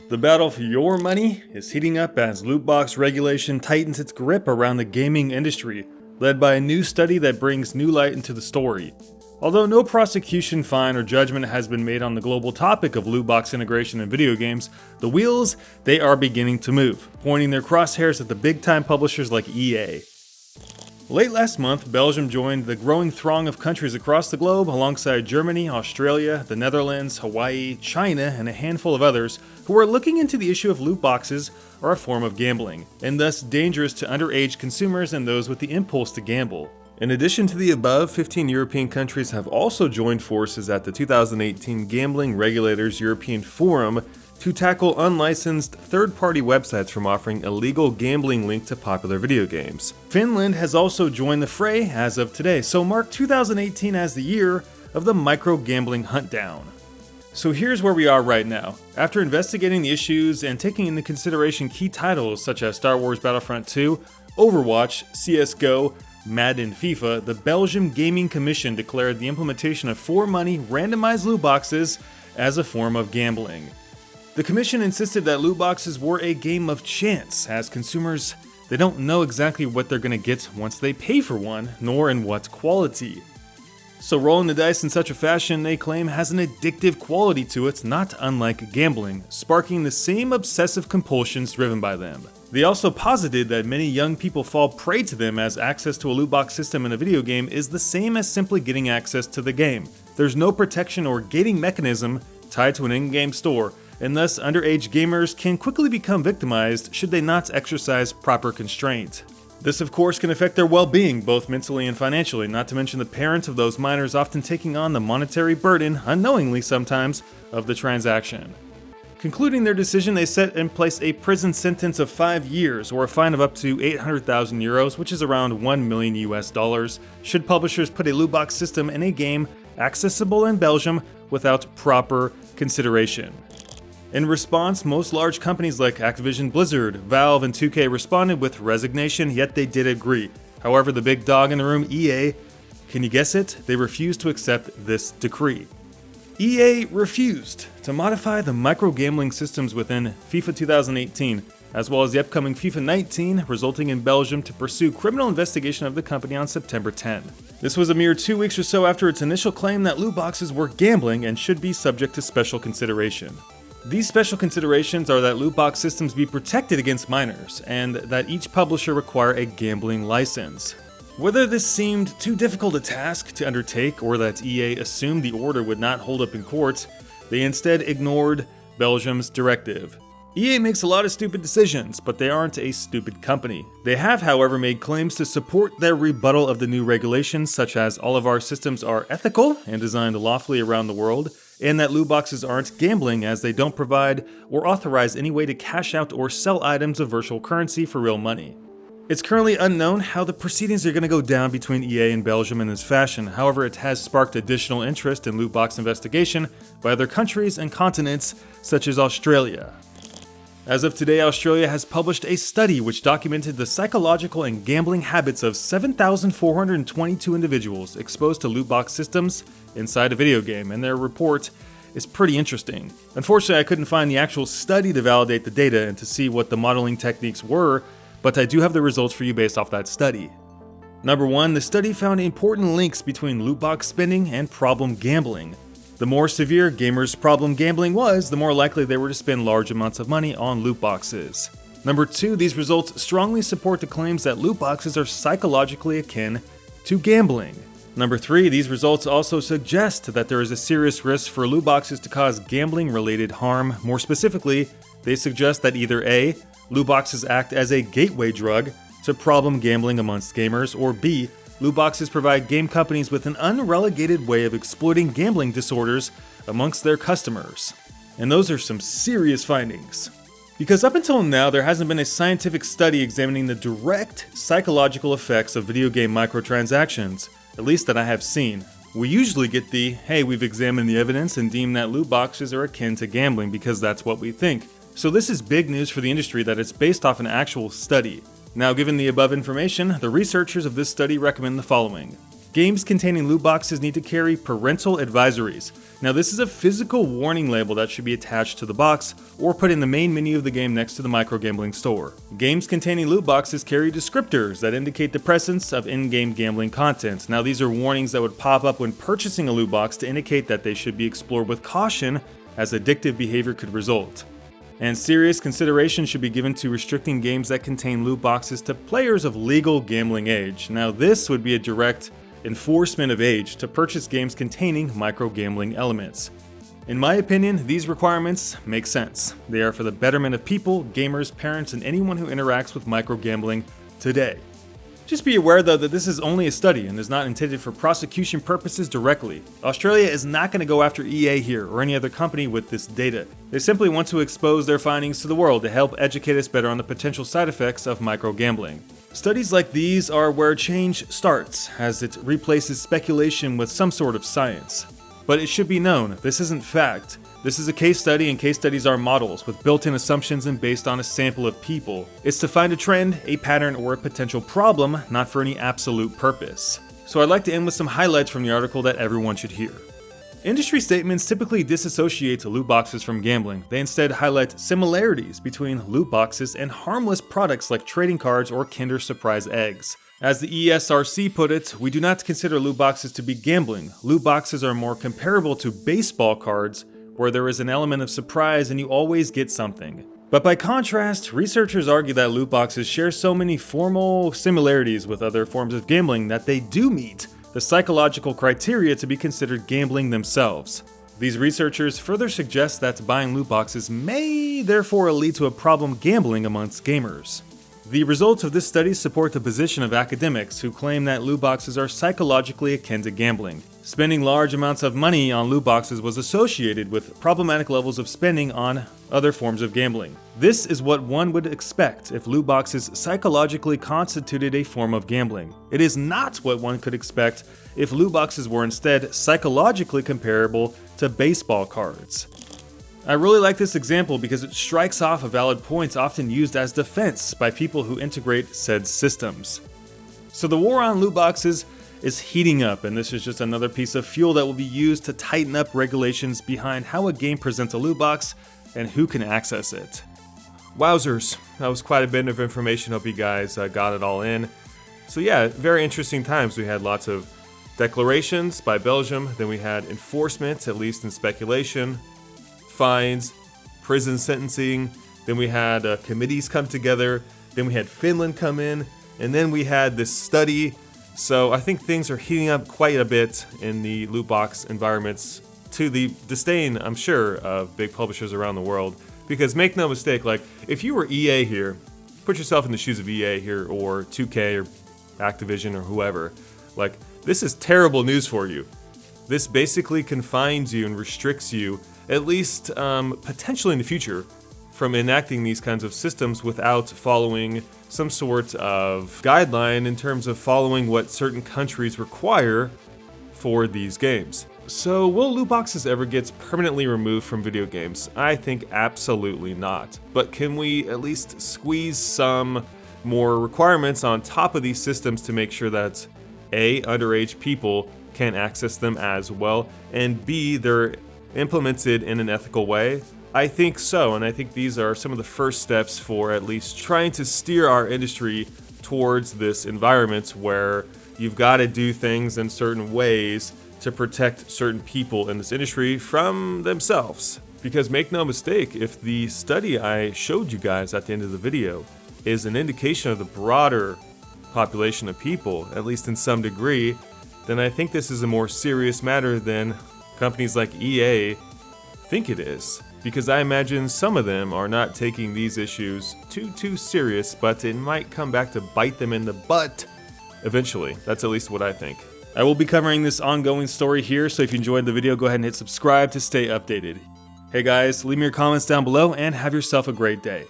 The battle for your money is heating up as Lootbox regulation tightens its grip around the gaming industry, led by a new study that brings new light into the story. Although no prosecution, fine, or judgment has been made on the global topic of lootbox integration in video games, the wheels, they are beginning to move, pointing their crosshairs at the big-time publishers like EA. Late last month, Belgium joined the growing throng of countries across the globe alongside Germany, Australia, the Netherlands, Hawaii, China, and a handful of others who are looking into the issue of loot boxes are a form of gambling, and thus dangerous to underage consumers and those with the impulse to gamble. In addition to the above, 15 European countries have also joined forces at the 2018 Gambling Regulators European Forum to tackle unlicensed third-party websites from offering illegal gambling linked to popular video games. Finland has also joined the fray as of today, so mark 2018 as the year of the micro-gambling huntdown. So here's where we are right now. After investigating the issues and taking into consideration key titles such as Star Wars Battlefront 2, Overwatch, CSGO, Madden, and FIFA, the Belgium Gaming Commission declared the implementation of for-money randomized loot boxes as a form of gambling. The commission insisted that loot boxes were a game of chance, as consumers, they don't know exactly what they're going to get once they pay for one, nor in what quality. So rolling the dice in such a fashion, they claim, has an addictive quality to it, not unlike gambling, sparking the same obsessive compulsions driven by them. They also posited that many young people fall prey to them, as access to a loot box system in a video game is the same as simply getting access to the game. There's no protection or gating mechanism tied to an in-game store, and thus underage gamers can quickly become victimized should they not exercise proper constraint. This of course can affect their well-being, both mentally and financially, not to mention the parents of those minors often taking on the monetary burden, unknowingly sometimes, of the transaction. Concluding their decision, they set in place a prison sentence of 5 years or a fine of up to 800,000 euros, which is around $1 million US, should publishers put a loot box system in a game accessible in Belgium without proper consideration. In response, most large companies like Activision Blizzard, Valve, and 2K responded with resignation, yet they did agree. However, the big dog in the room, EA, can you guess it? They refused to accept this decree. EA refused to modify the micro-gambling systems within FIFA 2018, as well as the upcoming FIFA 19, resulting in Belgium to pursue criminal investigation of the company on September 10. This was a mere 2 weeks or so after its initial claim that loot boxes were gambling and should be subject to special consideration. These special considerations are that loot box systems be protected against minors, and that each publisher require a gambling license. Whether this seemed too difficult a task to undertake or that EA assumed the order would not hold up in court, they instead ignored Belgium's directive. EA makes a lot of stupid decisions, but they aren't a stupid company. They have, however, made claims to support their rebuttal of the new regulations, such as all of our systems are ethical and designed lawfully around the world, and that loot boxes aren't gambling as they don't provide or authorize any way to cash out or sell items of virtual currency for real money. It's currently unknown how the proceedings are going to go down between EA and Belgium in this fashion. However, it has sparked additional interest in loot box investigation by other countries and continents such as Australia. As of today, Australia has published a study which documented the psychological and gambling habits of 7,422 individuals exposed to loot box systems inside a video game, and their report is pretty interesting. Unfortunately, I couldn't find the actual study to validate the data and to see what the modeling techniques were, but I do have the results for you based off that study. Number 1, the study found important links between loot box spending and problem gambling. The more severe gamers' problem gambling was, the more likely they were to spend large amounts of money on loot boxes. Number 2, these results strongly support the claims that loot boxes are psychologically akin to gambling. Number 3, these results also suggest that there is a serious risk for loot boxes to cause gambling-related harm. More specifically, they suggest that either A, loot boxes act as a gateway drug to problem gambling amongst gamers, or B, loot boxes provide game companies with an unrelegated way of exploiting gambling disorders amongst their customers. And those are some serious findings. Because up until now, there hasn't been a scientific study examining the direct psychological effects of video game microtransactions, at least that I have seen. We usually get the, hey, we've examined the evidence and deem that loot boxes are akin to gambling because that's what we think. So this is big news for the industry that it's based off an actual study. Now, given the above information, the researchers of this study recommend the following. Games containing loot boxes need to carry parental advisories. Now this is a physical warning label that should be attached to the box or put in the main menu of the game next to the microgambling store. Games containing loot boxes carry descriptors that indicate the presence of in-game gambling content. Now these are warnings that would pop up when purchasing a loot box to indicate that they should be explored with caution as addictive behavior could result. And serious consideration should be given to restricting games that contain loot boxes to players of legal gambling age. Now this would be a direct enforcement of age to purchase games containing micro-gambling elements. In my opinion, these requirements make sense. They are for the betterment of people, gamers, parents, and anyone who interacts with micro-gambling today. Just be aware though that this is only a study and is not intended for prosecution purposes directly. Australia is not going to go after EA here or any other company with this data. They simply want to expose their findings to the world to help educate us better on the potential side effects of micro-gambling. Studies like these are where change starts, as it replaces speculation with some sort of science. But it should be known, this isn't fact. This is a case study, and case studies are models with built-in assumptions and based on a sample of people. It's to find a trend, a pattern, or a potential problem, not for any absolute purpose. So I'd like to end with some highlights from the article that everyone should hear. Industry statements typically disassociate loot boxes from gambling. They instead highlight similarities between loot boxes and harmless products like trading cards or Kinder Surprise eggs. As the ESRC put it, we do not consider loot boxes to be gambling. Loot boxes are more comparable to baseball cards, where there is an element of surprise and you always get something. But by contrast, researchers argue that loot boxes share so many formal similarities with other forms of gambling that they do meet the psychological criteria to be considered gambling themselves. These researchers further suggest that buying loot boxes may therefore lead to a problem gambling amongst gamers. The results of this study support the position of academics who claim that loot boxes are psychologically akin to gambling. Spending large amounts of money on loot boxes was associated with problematic levels of spending on other forms of gambling. This is what one would expect if loot boxes psychologically constituted a form of gambling. It is not what one could expect if loot boxes were instead psychologically comparable to baseball cards. I really like this example because it strikes off a valid point often used as defense by people who integrate said systems. So the war on loot boxes is heating up, and this is just another piece of fuel that will be used to tighten up regulations behind how a game presents a loot box and who can access it. Wowzers, that was quite a bit of information. Hope you guys got it all in. So yeah, very interesting times. We had lots of declarations by Belgium, then we had enforcement, at least in speculation, fines, prison sentencing, then we had committees come together, then we had Finland come in, and then we had this study. So I think things are heating up quite a bit in the loot box environments, to the disdain, I'm sure, of big publishers around the world. Because make no mistake, like, if you were EA here, put yourself in the shoes of EA here, or 2K, or Activision, or whoever, like, this is terrible news for you. This basically confines you and restricts you, at least potentially in the future, from enacting these kinds of systems without following some sort of guideline in terms of following what certain countries require for these games. So will loot boxes ever get permanently removed from video games? I think absolutely not. But can we at least squeeze some more requirements on top of these systems to make sure that A, underage people can access them as well, and B, they're implemented in an ethical way? I think so, and I think these are some of the first steps for at least trying to steer our industry towards this environment where you've got to do things in certain ways to protect certain people in this industry from themselves. Because make no mistake, if the study I showed you guys at the end of the video is an indication of the broader population of people, at least in some degree, then I think this is a more serious matter than companies like EA think it is. Because I imagine some of them are not taking these issues too serious, but it might come back to bite them in the butt eventually. That's at least what I think. I will be covering this ongoing story here, so if you enjoyed the video, go ahead and hit subscribe to stay updated. Hey guys, leave me your comments down below and have yourself a great day.